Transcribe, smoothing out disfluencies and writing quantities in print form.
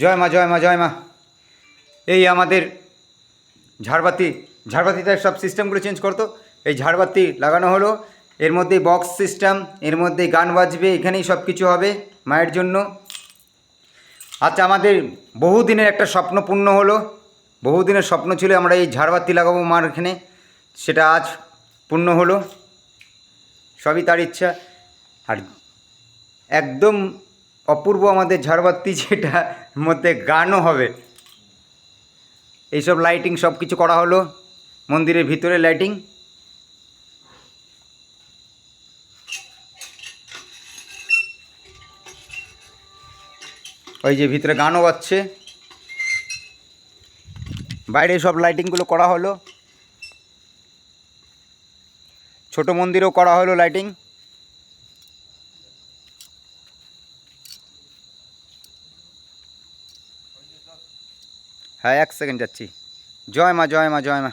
জয় মা জয় মা জয় মা। এই আমাদের ঝাড়বাতিতে সব সিস্টেমগুলো চেঞ্জ করতো। এই ঝাড়বাতি লাগানো হলো, এর মধ্যে বক্স সিস্টেম, এর মধ্যে গান বাজবে, এখানেই সব কিছু হবে মায়ের জন্য। আচ্ছা, আমাদের বহুদিনের একটা স্বপ্ন পূর্ণ হলো। বহুদিনের স্বপ্ন ছিল আমরা এই ঝাড়বাতি লাগাবো মার এখানে, সেটা আজ পূর্ণ হলো। সবই তার ইচ্ছা। আর একদম অপূর্ব আমাদের ঝাড়বাতি, যেটার মধ্যে গানও হবে। এইসব লাইটিং সব কিছু করা হলো, মন্দিরের ভিতরে লাইটিং। ওই যে ভিতরে গানও বাজছে, বাইরে সব লাইটিংগুলো করা হলো, ছোট মন্দিরেও করা হলো লাইটিং। হ্যাঁ, 1 সেকেন্ড যাচ্ছি। জয় মা জয় মা জয় মা।